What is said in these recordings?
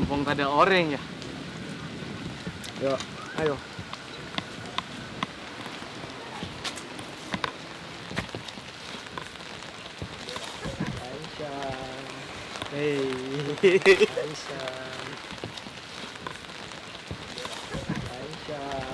kampung tak ada orang ya. Yuk, ayo. Aisyah. Hei. Aisyah. Aisyah.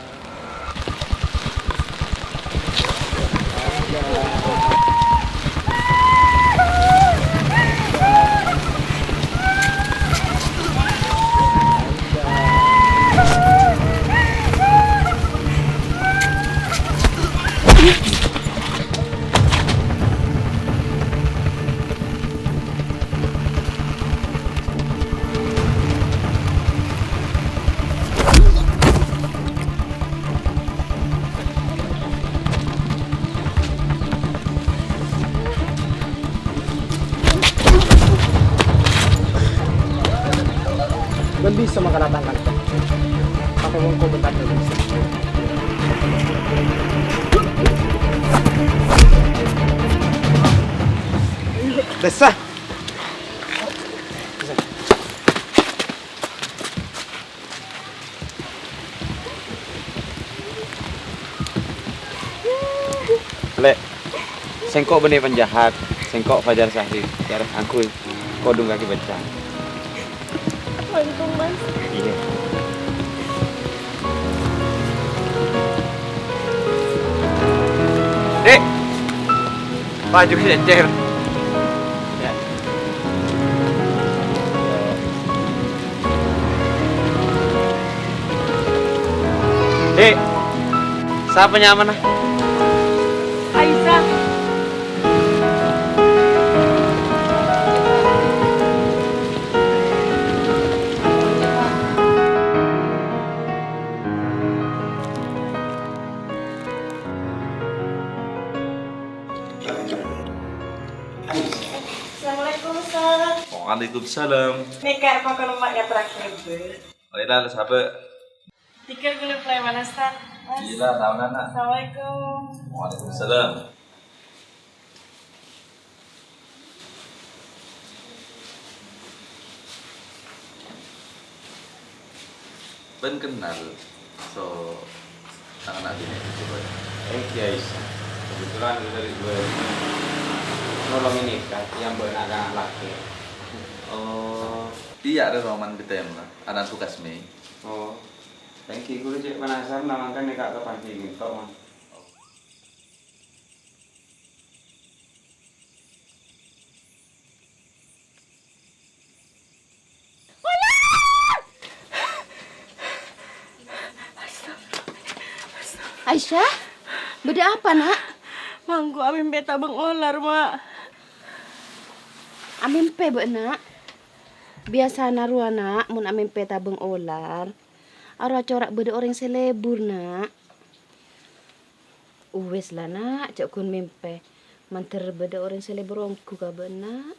Gak bisa makan tangan. Apa mau kau bentar dulu? Desa. Lek, sengkok benih penjahat, sengkok Fajar Sahri, biar aku kodung kaki baca. Untung mas. Iya. Dek, baju cecer. Ya. Dek, siapa nyaman ah? Aisyah. Assalamualaikum Ustaz. Waalaikumsalam. Ini kayak makan lemaknya terakhir ber. Lila, sahabat. Tiga gula play mana Ustaz? Mas. Lila, tahu nana. Assalamualaikum. Waalaikumsalam. Ben kenal, so anak-anak ini coba. Guys, kebetulan dari gue nolong ini kan yang benar laki. Oh, iya ada roman kita yang anak tugas me. Oh, thank you. Gue cek penasaran namakan nih kak kapan sih kau mah. Aisyah, beda apa nak? Manggu amin beta bengolar mak. Amin pe be nak. Biasa narua nak, mun amin pe tabeng olar. Arwah corak beda orang selebur nak. Uwes lah nak, cak kun mimpe. Manter beda orang selebur ongku ka be nak.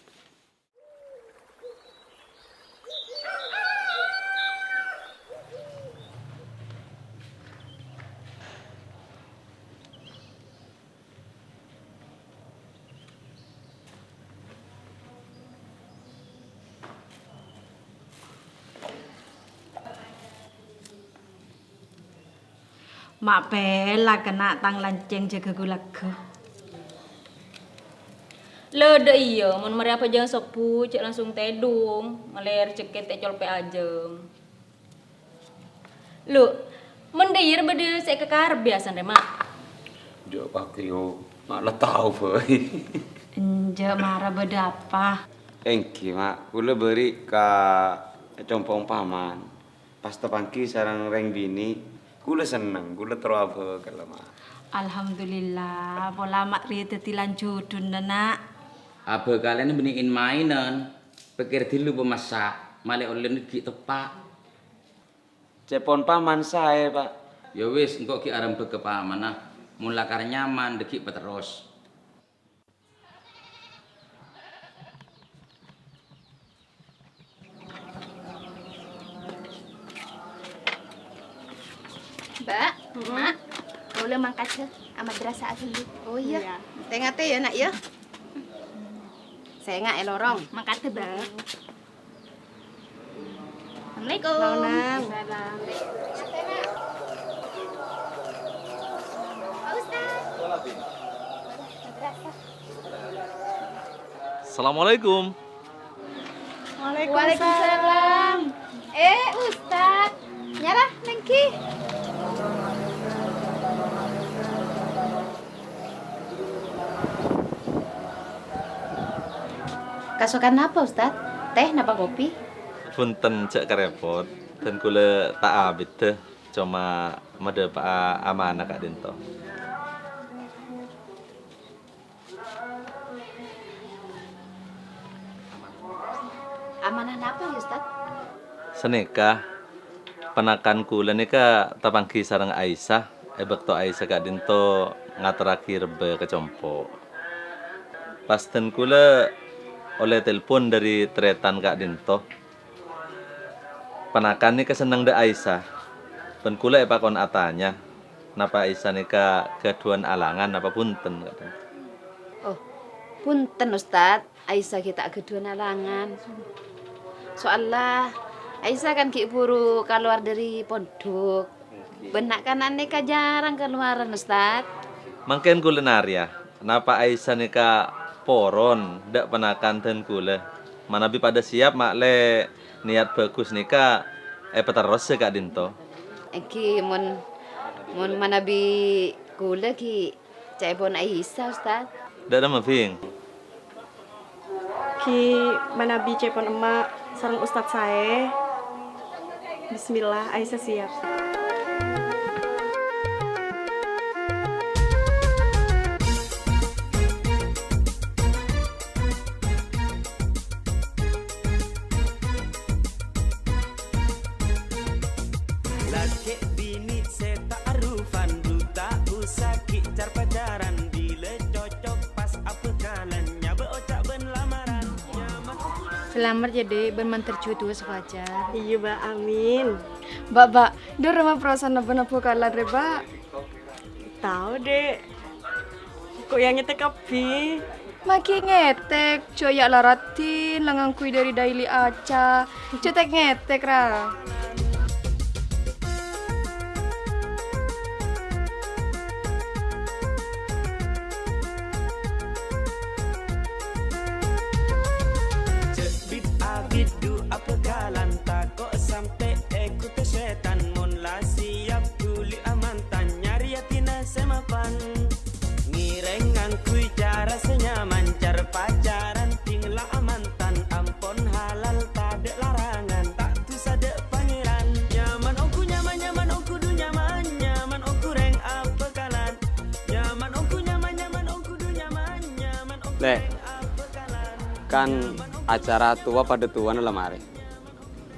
Mak pela kena tang lanceng jaga gulaku. Lede iya, mun mari apa jangan sepu, cek langsung tedung, maler ceket teh colpe ajem. Lu, mendayir bede saya kekar biasa deh mak. Jo pakai yo, mak lah tahu boy. Enje marah bede apa? Engki mak, kula beri ka compong paman. Pas tepangki sarang reng bini, kula seneng, kula terapa kalau mak. Alhamdulillah, pola mak ri tetilan judun nak. Apa kalian beniin mainan? Pikir dulu pemasak, malah oleh negi tepak. Cepon paman saya pak. Ya wis, engkau ki aram ke paman nah. Mula kar nyaman deki peterus. Mbak, mak, boleh mangkat ke madrasah dulu. Oh iya, tengah teh ya nak ya. Saya nggak elorong, mangkat ke bang. Assalamualaikum. Assalamualaikum. Waalaikumsalam. Ustaz. Nyarah, Nengki. Kasukan apa, Ustaz? Teh napa kopi? Punten cek kerepot. Dan kula tak abit teh. Cuma mada pak amanah kak dinto. Amanah napa, ya, Ustaz? Seneka penakan kula nika tapangki sareng Aisyah. Bekto Aisyah kak dinto ngaturaki rebe kecompo. Pas ten kula oleh telepon dari tretan kak dinto. Penakan nika seneng de Aisyah. Pen kula pakon atanya. Napa Aisyah nika keduan alangan napa punten kak dinto. Oh, punten, Ustaz. Aisyah kita keduan alangan. Soalnya Aisyah kan ki buru keluar dari pondok. Benak kan aneka jarang keluaran, Ustaz. Mangken kula narya. Napa Aisyah nika poron dak penakan ten kula. Manabi pada siap makle niat bagus nika peterus kak dinto. Ki mun manabi kula ki cebon Aisyah, Ustaz. Dak ada mafing. Ki manabi cepon emak sareng Ustadz saya. Bismillah, Aisyah siap. Laki bini seta arufan duta usaki car pacaran bila cocok pas apa kalannya beocak ben lamaran Selamat jadi bermantar cucu sefajar. Iya, Mbak, amin. Mbak, dia rumah perasaan apa-apa kalah deh, Mbak. Tahu deh. Kok yang nyetek api? Makin ngetek, coyak laratin, langang kui dari daily aca. Cetek ngetek, Ra. Cebit abidu apa kalan takut sampai ikut setan mun la siap kuli amantan nyari atina semapan ngirengan kui cara senyaman car pacaran tinglah amantan ampon halal tade larangan tak tu sade pangeran nyaman oku nyaman oku du nyaman oku reng apa kalan nyaman oku nyaman oku du nyaman oku Leh, kan acara tua pada tua na lemari.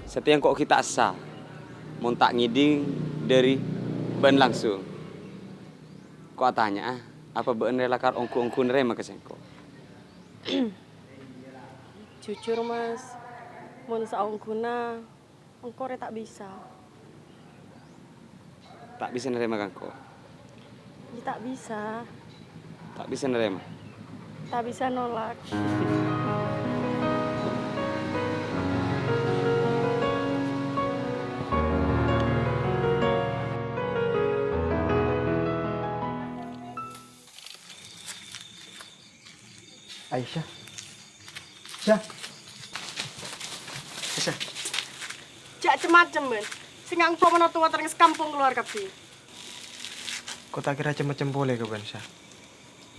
Setiap kok kita sah, mau tak ngiding dari ben langsung. Kok tanya apa ben relakar ongku nerema kesengko. Jujur, Mas. Mun saungkuna engkau tak bisa. Tak bisa nerema kangko. Ya, tak bisa. Tak bisa nerema. Tak bisa nolak. Aisyah. Syah. Aisyah. Jak macem-macem, Ben. Sing engkau mana tua terus kampung keluar kabeh. Kok tak kira macam-macam boleh ke ban Syah?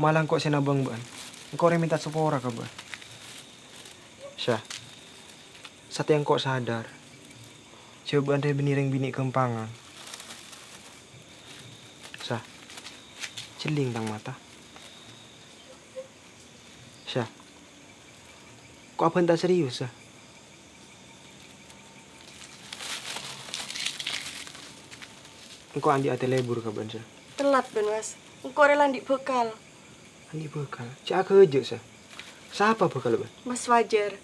Malang kok sinabang ban. Engkau orang minta sepora ke ban. Syah. Satu yang kok sadar. Coba anda beniring bini kempangan. Syah. Celing tang mata. Syah. Kok apa tak serius, Syah? Engkau andi ate lebur ke ban, Syah? Telat, Ben, Mas. Engkau rela ndik bekal. Andi bekal. Cak kerja, Syah. Siapa bekal, ban? Mas Fajar.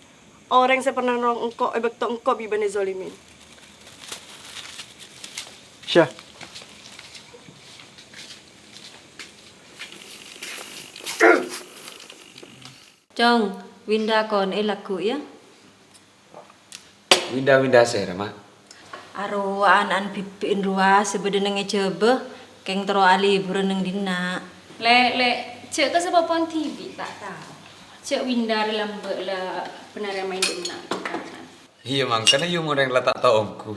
Orang yang pernah nolong engkau, bekto engkau bibane zolimin. Syah. Chồng, Winda còn laku ya? Winda saya, Rama. Arwah anak bibin ruah sebenarnya coba keng tero ali bereneng dina. Le, cek ke sebabon TV tak tahu. Cek windar lambe la benar main dina. Iya makanya yo mau yang tak tahu omku.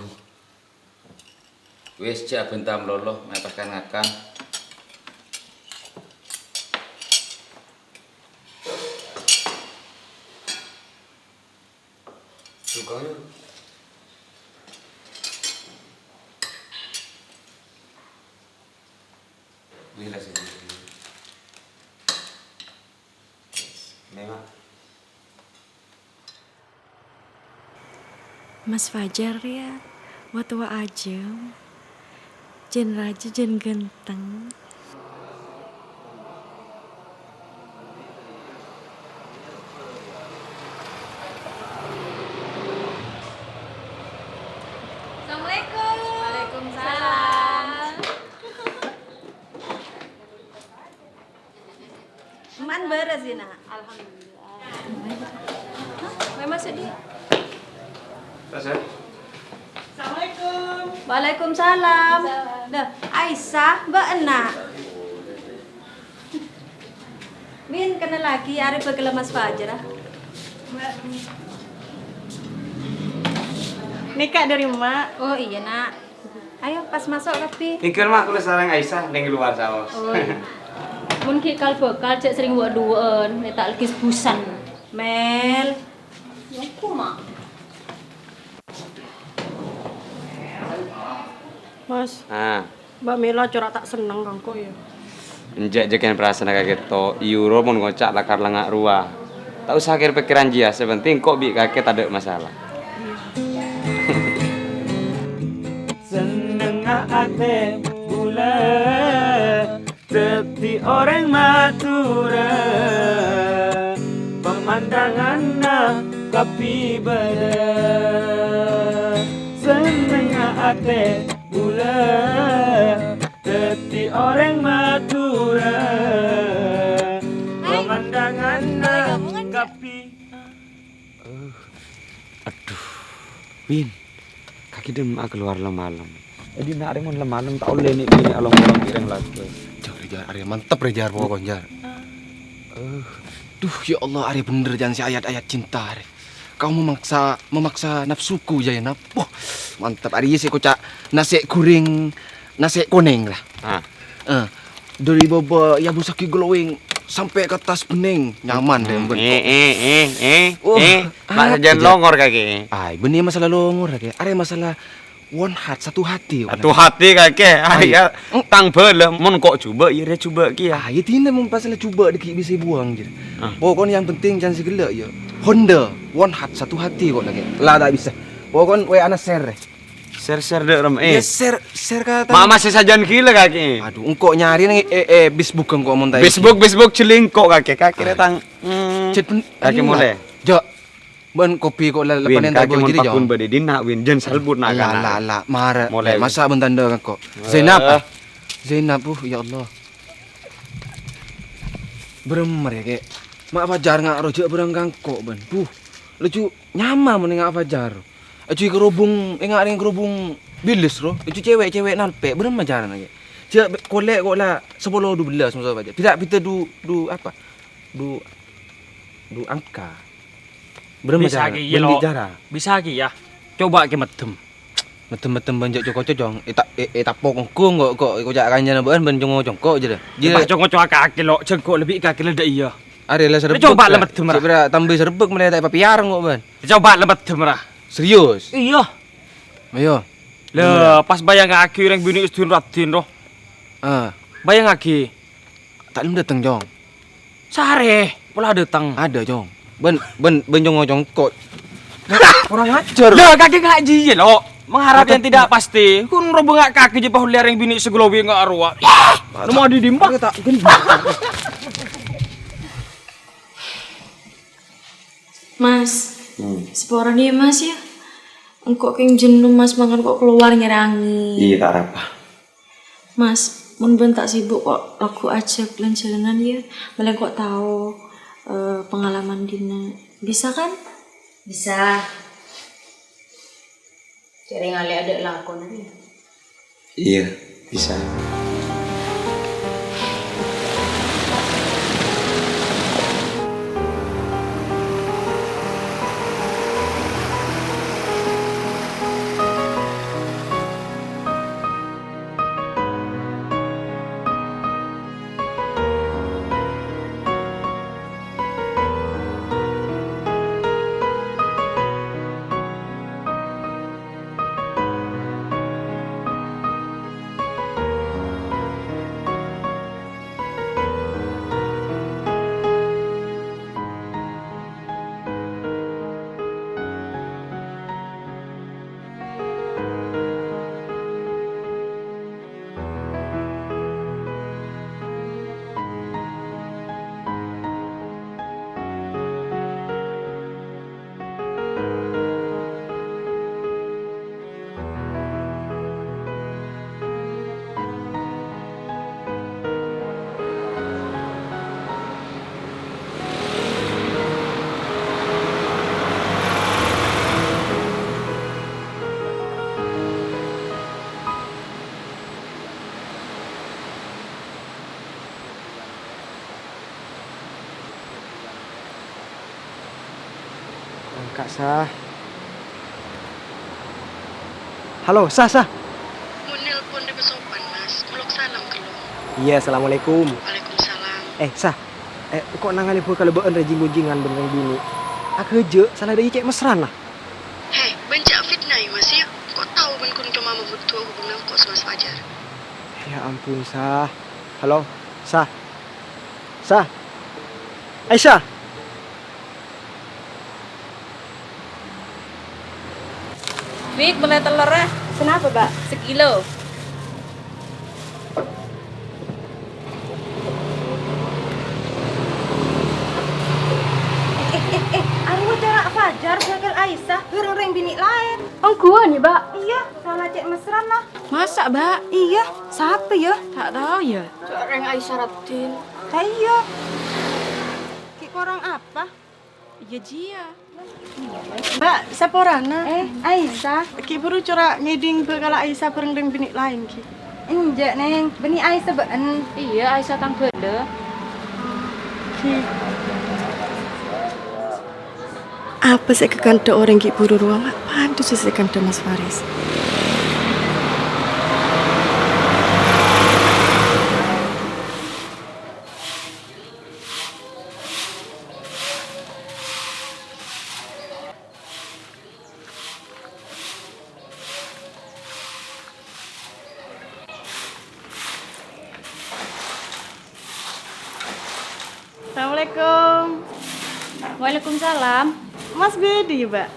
Wis cek bentam lolo mepaskan akan. Sukanya. Bila sih. Memang. Mas Fajar ya, waktu aja, jen raja jen genteng. Assalamualaikum. Waalaikumsalam. Man beres ya nak? Alhamdulillah. Hah? Masuk dia. Assalamualaikum. Waalaikumsalam. Dah, Aisyah, Mbak Enak. Bin kena lagi hari bagel Mas Fajar. Nikah dari mak. Oh iya nak. Ayo pas masuk tapi. Tinggal mak kulo sarang Aisyah ning luar saos. Oh. Mun ki kal bekal cek sering buat duaan, tak lagi busan. Mel. Ya aku mak. Mas, Ah, Mbak Mila corak tak seneng kangko ya. njek jeken perasaan kayak gitu. Euro mon ngocak lakar lengak ruah. Tak usah kira pikiran dia, sepenting kok bi kakek tak ada masalah. Seneng ate bulan tepi orang Madura pemandangan kapi beda seneng ate bulan tepi orang Madura pemandangan kapi. Aduh, Win, kaki dem keluar malam. Jadi nak remon malam tak boleh ni bini along-along kirang lagu. Jar, Arya mantep Rejar pokoknya Jar. Duh ya Allah Arya bener jangan si ayat-ayat cinta Arya. Kau memaksa nafsuku Zainab. Wah, mantap Arya sih kocak nasi goreng nasi kuning lah. Dari bawah ya busaki glowing sampai ke atas bening nyaman deh Mak jangan longor kaki. Ay, benih masalah longor kaki. Arya masalah one heart satu hati. Satu hati kaki. Ya tang bela mon kok coba ya dia coba ki ya. Ya tidak mau masalah coba dikit bisa buang je. Pokoknya yang penting jangan segelak ya. Honda one heart satu hati kok lagi. Lah tak bisa. Pokoknya we ana share. Share dek ram Ya share kata. Mama masih sajan gila kaki. Aduh, engkau nyari nih Facebook engkau mau tanya. Facebook celingkok kaki datang. Kaki mulai. Jo. Ben kopi kok lepanen tak kaki jadi jo. pakun bade din nak win jen salbut nak kan. Lah marah. Mulai. Masa bentanda kok. Zainab. Zainab ya Allah. Beremer ya kek. Mak Fajar ngak rojak berangkang kok ben. Lucu nyama mending ngak Fajar. Cuy kerubung, ingat dengan kerubung bilis roh. Itu cewek-cewek nalpek bener majaran lagi. Dia kolek kok lah 10-12 masa aja. Tidak kita du apa? Du angka. Bener majaran. Bisa lagi ya. Coba ke medem. Medem banjak cocok-cocok. Tak pokong kok jak kanjana ben jongko je dah. Dia cocok kaki lo, jengkok lebih kaki ledak iya. Are lah serbuk. Coba lah medem lah. Sebera tambah serbuk mulai tak papiar kok ben. Coba lah medem lah. Serius? Iya. Ayo. Lah, pas bayang kaki orang bini istun ratin roh. Bayang kaki. Tak lem datang jong. Sare, pola datang. Ada jong. Ben jongko. Kurang ajar. Lah, kaki ngaji je lo. Mengharap yang tidak pasti. Kun robo ngak kaki je pahu lereng bini segelobi ngak arwah. Lu mau didimpak? Tak Mas, seporang dia mas ya. Engkau keng jenuh mas banget kok keluar nyerangi. Iya tak apa. Mas, mun ben tak sibuk kok aku ajak jalan ya. Malah kok tahu pengalaman Dina. Bisa kan? Bisa. Cek ngale ada lakon ni. Iya, bisa. Kak Sah. Halo, Sah. Mau nelpon dari sopan, Mas. Muluk salam ke lu. Iya, assalamualaikum. Waalaikumsalam. Sah. Kok nangan ibu kalau beun rejing-gunjingan beneng bini. Aku je, salah dari cek mesran lah. Hei, bencak fitnah ya, Mas ya. Kok tahu ben kun ke mama butuh hubungan kok sama Mas Fajar? Ya ampun, Sah. Halo, Sah. Aisyah. Wik, boleh telur ah? Kenapa, Mbak? Sekilo. Arwah jarak Fajar jagal Aisyah, orang bini lain. Oh, gua nih, Mbak. Iya, salah cek mesra lah. Masa, Mbak? Iya, siapa ya? Tak tahu ya. Orang Aisyah Ratin. Iya. Ki orang apa? Ya Jia. Mbak, siapa orangnya? Aisyah. Ki baru corak ngeding kalau Aisyah bareng dengan bini lain ki. Enggak, Neng. Bini Aisyah been. Iya, Aisyah tang beda. Apa sih kekanta orang ki buru ruang? Pantu sih kekanta Mas Faris. Assalamualaikum. Waalaikumsalam. Mas Bedi, Mbak.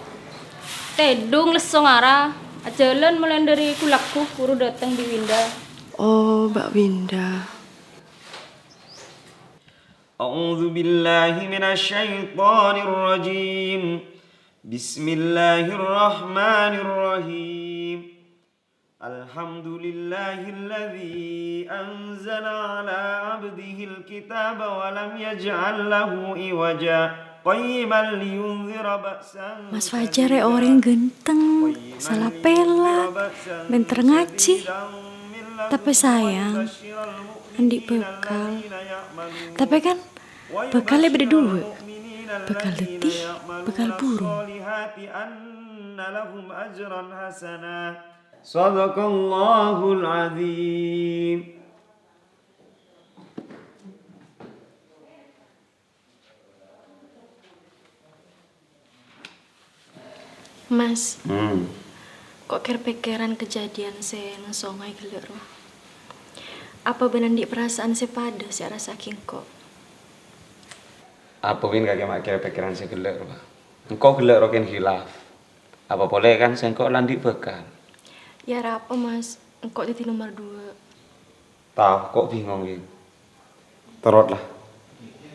Tedung lesong arah. Jalan mulai dari kulakku, baru datang di Winda. Oh, Mbak Winda. أعوذ بالله من الشيطان الرجيم بسم الله الرحمن الرحيم الحمد لله الذي أنزل على عبده الكتاب ولم يجعل له عوجا قيما لينذر بأسا Mas Fajar ya orang genteng, salah pela, bentar ngaji. Tapi sayang, Andi bekal. Tapi kan bekalnya beda dua. Bekal letih, bekal burung. Sadaqallahul azim. Mas, kok kepikiran kejadian saya songai gelero? Apa benar di perasaan saya pada saya rasa kok? Apa pun kakek mak kira pikiran saya gelek Pak. Engkau gelek rokin hilaf. Apa boleh kan saya engkau landik bekal. Ya apa Mas, engkau jadi nomor 2. Tahu kok bingung gitu. Terot lah.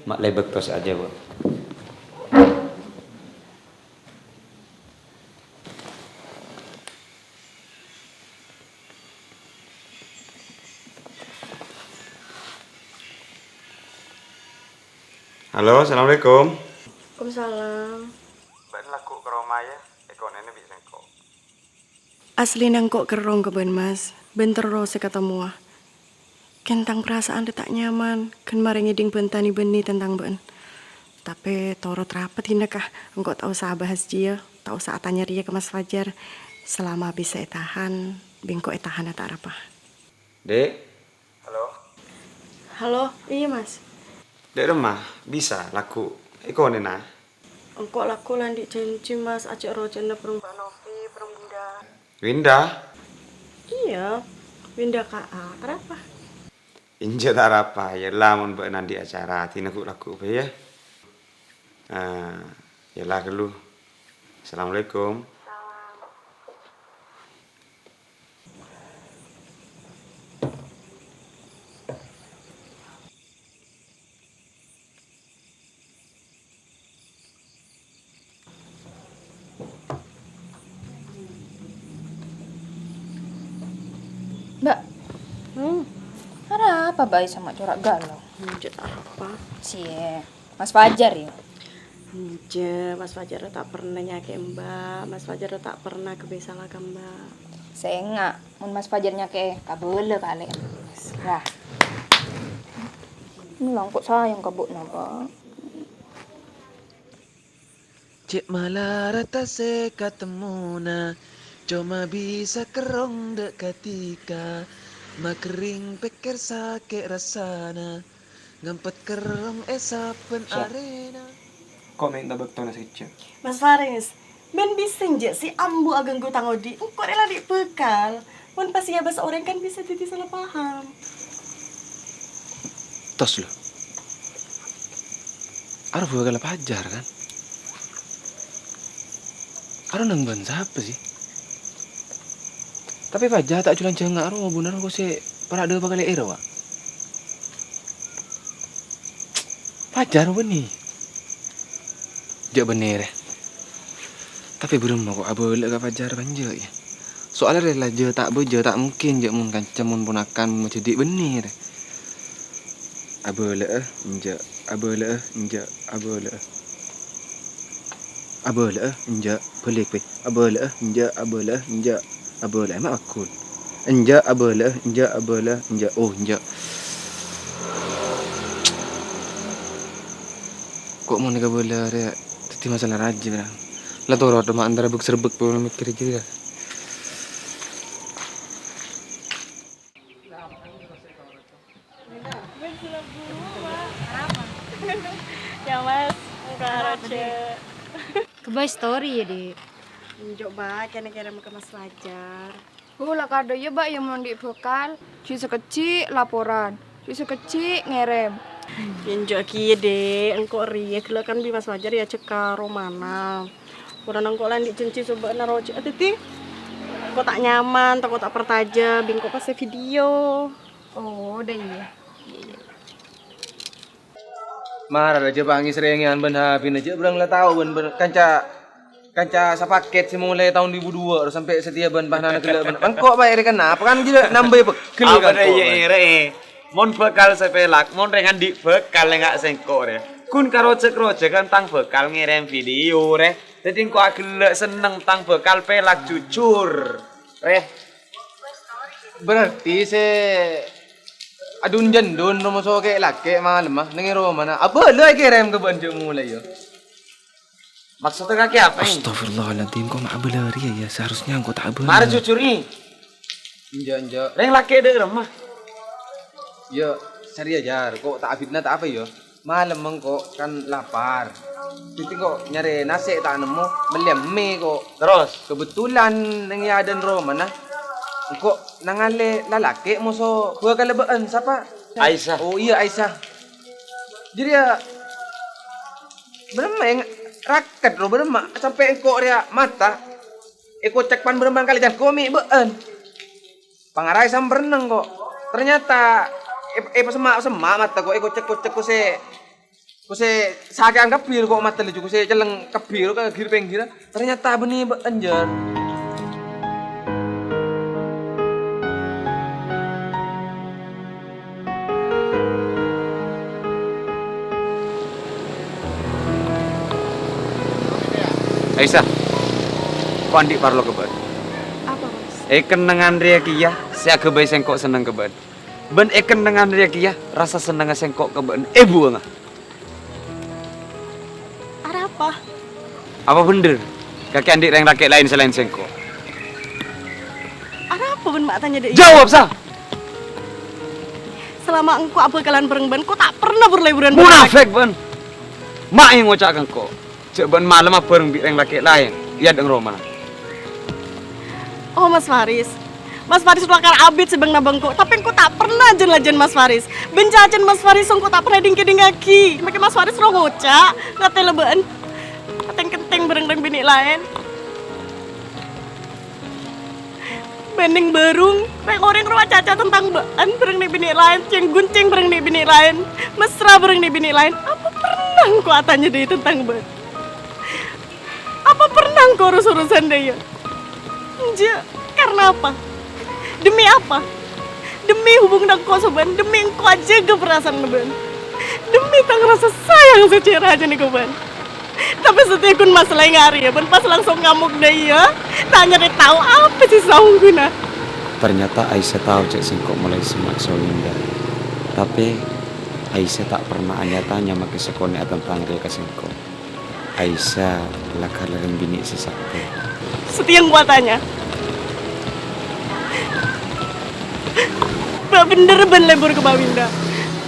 Mak lebek tos aja Pak. Halo, assalamualaikum. Waalaikumsalam. Mbak laku ke rumah ya, nenek bisa engkau. Asli nang kok kerong keben mas. Bentar ro se ketemu. Kentang perasaan tak nyaman. Ken mari ngiding bentani beni tentang ben. Tapi toro rapet hindakah engkau tak usah bahas dia, tak usah tanya dia ke Mas Fajar. Selama bisa tahan, bingko tahan tak apa. Dek, Halo, iya Mas. dek rumah bisa laku iko nena. Engkau laku landik janji Mas ajak ro jana perempuan Novi, Bunda. Winda, Iya, Winda KA. Kenapa? inje tak apa ya lamun mbak nandi acara tinaku laku be ya. Ya lah dulu. Assalamualaikum. Mbak, ada apa bayi sama corak galau? Lanjut apa? Cie, Mas Fajar ya? Nje, Mas Fajar tak pernah nyake Mbak. Mas Fajar tak pernah kebiasaan ke Mbak. Saya enggak, mun Mas Fajar nyake kabele kali. Lah. Nulang kok sayang kabut napa? Cik malah rata se katemuna, cuma bisa kerong dek ketika makering pikir sakit rasana, ngampet kerong esapen arena. Kok minta bekto nasi cek? Mas Faris, ben bisa nje si ambu ageng gue tangodi. Engkau rela di bekal. Mun pas ya bahasa orang kan bisa jadi salah paham. Tos lo. Aduh bakal Fajar kan? Aduh nang ban siapa sih? Tapi Fajar tak culan jengak aduh bener kok sih para ada bakal era wa. Fajar benih. Jak bener. Tapi belum mau kok abole ka Fajar banja ya. Soalnya rela je tak bojo tak mungkin je mun kancam mun ponakan mau jadi bener. Abole enja abole enja abole. Abole enja pelik pe. Abole enja abole enja abole mak akul. Enja abole enja abole enja oh enja. Kok mau nikah bola ada tadi masalah raja lah. Lah tuh roda mak antara buk serbuk pun mikir jadi lah. Ya Mas, enggak raja. Kebaik story ya, Dik. Coba kena-kena ke Mas Fajar. Lah kado ya mbak yang mau bekal. Si sekecil laporan, si sekecil ngerem. Injo ki deh, engkau ria kalau kan bi Mas Fajar ya cekar romana. Kurang engkau landik cenci coba naroci. Titi, kok tak nyaman, tak tak pertaja, bingko pas video. Oh, udah iya. Marah aja panggil seringan ben habin aja berang lah tahu ben kanca sapaket mulai tahun 2002 terus sampai setia ben bahan gila ben. Kok bayar kenapa kan juga nambah bekal kan. Apa ya ere? Mon bekal sepelak, mon rengan di bekal enggak sengkok re. Kun karo cek kan tang bekal ngirim video re. Jadi kok agak seneng tang bekal pelak jujur. Re. Berarti se adun jandun rumah so kayak laki malam mah nengi rumah mana apa lo kirim ke banjir mulai yo. Maksudnya kaki apa ini? Astagfirullahaladzim kok mak belari ya seharusnya engkau tak benar. Mari jujur nih. Inja. Reng laki ada rumah. Yo, sari ajar kok tak fitnah tak apa yo. Malam mengkok kan lapar. Jadi kok nyari nasi tak nemu, beli mie kok. Terus kebetulan nang ya dan rumah nah. Kok nangale lalaki musuh gua kalebaan siapa? Aisyah. Oh iya Aisyah. Jadi ya beremang raket lo beremang sampai engkau dia mata. Eko cek pan beremang kali jangan komik bean. Pangarai sam berenang kok. Ternyata semak mata kok eko cek ko se sakit anggap bir kok mata lu se celeng kebir ke gir penggir. Ternyata benih bean jar. Aisyah, kok Andi parlo ke Apa Mas? Eken dengan ria kia, saya kebai sengkok seneng keben. Ben eken dengan ria kia, rasa seneng sengkok keben. Buang. Ada apa? Apa bener? Kaki andik yang rakyat lain selain sengkok. Ada apa ben mak tanya deh? Jawab sah. Selama engkau apa kalian bereng ben, kau tak pernah berliburan. Munafik ben. Mak yang ngocakkan kok. Cek ben malam apa bareng yang rakyat lain. Iya deng Roma. Oh Mas Faris. Mas Faris lakar abid sebeng nabengko, tapi engkau tak pernah jen Mas Faris. Benjajan Mas Faris engkau tak pernah dingki. Makin Mas Faris lo ngocak, ngatain lebaan. Keteng-keteng bereng-bereng bini lain. Bening berung, reng orang rumah caca tentang baan bereng nih bini lain, ceng guncing bereng nih bini lain, mesra bereng nih bini lain. Apa pernah engkau tanya deh tentang baan? Apa pernah engkau urus-urusan deh ya? Enggak, karena apa? Demi apa? Demi hubung dan kau soban, demi engkau aja keperasaan ngeban. Demi tang rasa sayang secara aja nih koban. Tapi setiap kun masalah ngari ya, ben pas langsung ngamuk deh ya. Tanya deh tahu apa sih saung guna. Ternyata Aisyah tahu cek singkok mulai semak Winda. Tapi Aisyah tak pernah tanya make sekone tentang dia ke singkok. Aisyah lah kalian bini sesakti. Setiang gua tanya. Mbak bener ben lebur ke Bawinda.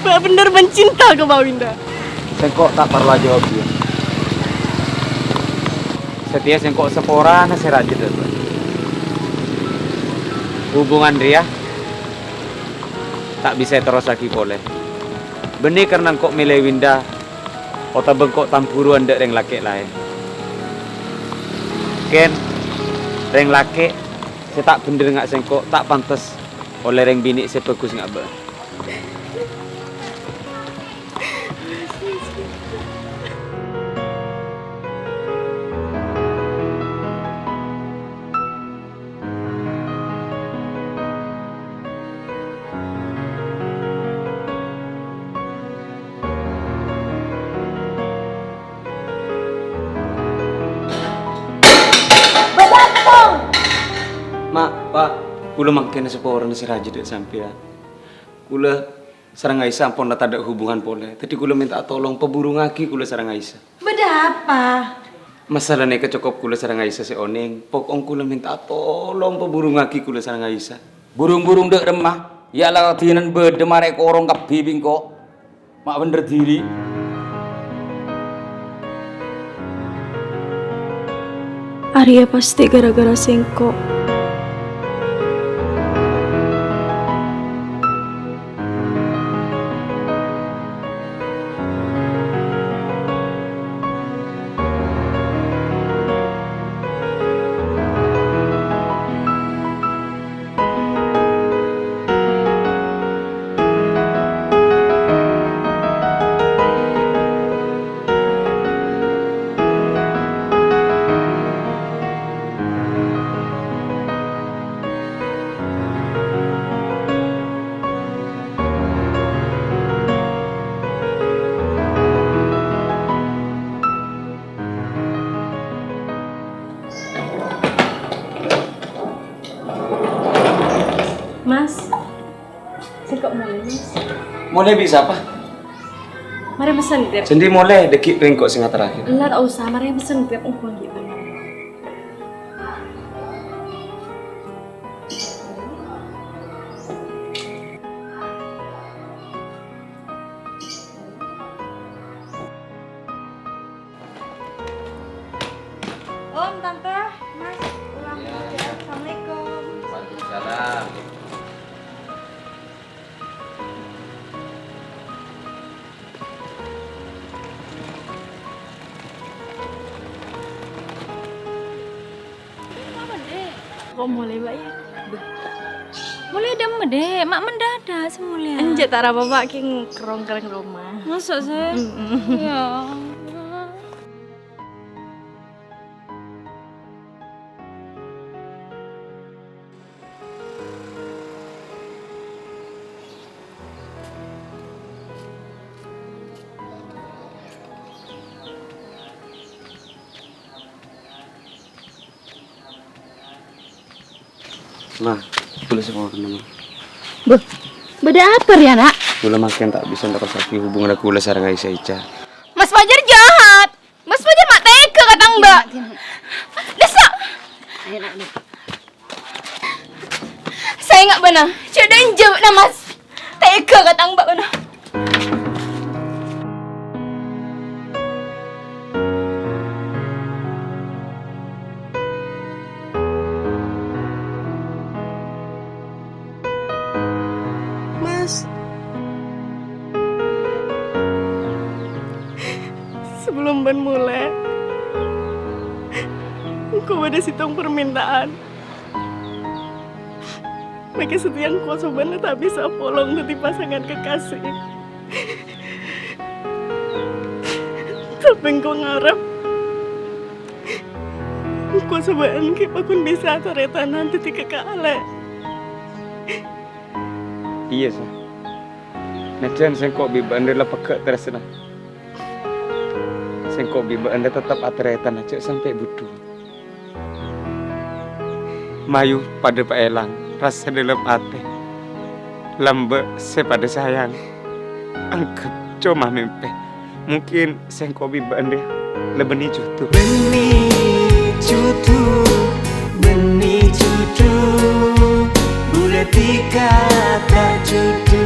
Mbak bener ben cinta ke Bawinda. Sengkok tak perlu jawab dia. Setia sengkok sepora nasi rajin deh. Hubungan dia tak bisa terus lagi boleh. Benih karena kok milih Winda, kota bengkok tampuruan dek reng laki lain. Ken, reng laki, saya tak bener nggak sengkok, tak pantas oleh reng bini saya bagus nggak ber. Mak, Pak, kula makin seporang nasi raja dek sampean. Kula sarang Aisyah ampun tak ada hubungan boleh. Tadi kula minta tolong peburu ngaki kula sarang Aisyah. Beda apa? Masalah nek cukup kula sarang Aisyah seoning. Pokong kula minta tolong peburu ngaki kula sarang Aisyah. Burung-burung dek remah. Ya lah tinan bede marek korong kabibing kok. Mak bener diri. Arya pasti gara-gara sengkok. Mas, sengkok mulai mas. Mulai bisa apa? Mari pesen grab. Sendi mulai dekik ringkok singa terakhir. Lah tak usah, mari pesen grab ungkong gitu. Om, tante, mas, pulang ya. Assalamualaikum. Waalaikumsalam. Kok mulai mbak ya? Mulai dem deh, mak mendadak semulia. Anjir tak apa pak king kerong rumah. Masuk sih? Ya. Mah, boleh seorang nama. Beda apa ya nak? Gula makin tak bisa ndak sakit hubungan aku lah sarang Aisyah Ica. Mas Fajar jahat. Mas Fajar mak tega kata Mbak. Desa. Saya enggak benar. Cik dah injak nak Mas. Tega kata Mbak benar. Mas, sebelum ban mulai, engkau ada sitong permintaan. Maka setiap kuasa bener tak bisa polong dari pasangan kekasih. Tapi engkau ngarep, kuasa bener kita pun bisa tereta nanti tiga kali. Iya sah. Najan sengkok biba anda lah pekak terasa. Sengkok biba anda tetap atretan aja sampai butuh. Mayu pada Pak Elang rasa dalam hati. Lambe sepada sayang. Anggap cuma mimpi. Mungkin sengkok biba anda lebih ni jutu. Benih cutu, bulat tika tak cutu.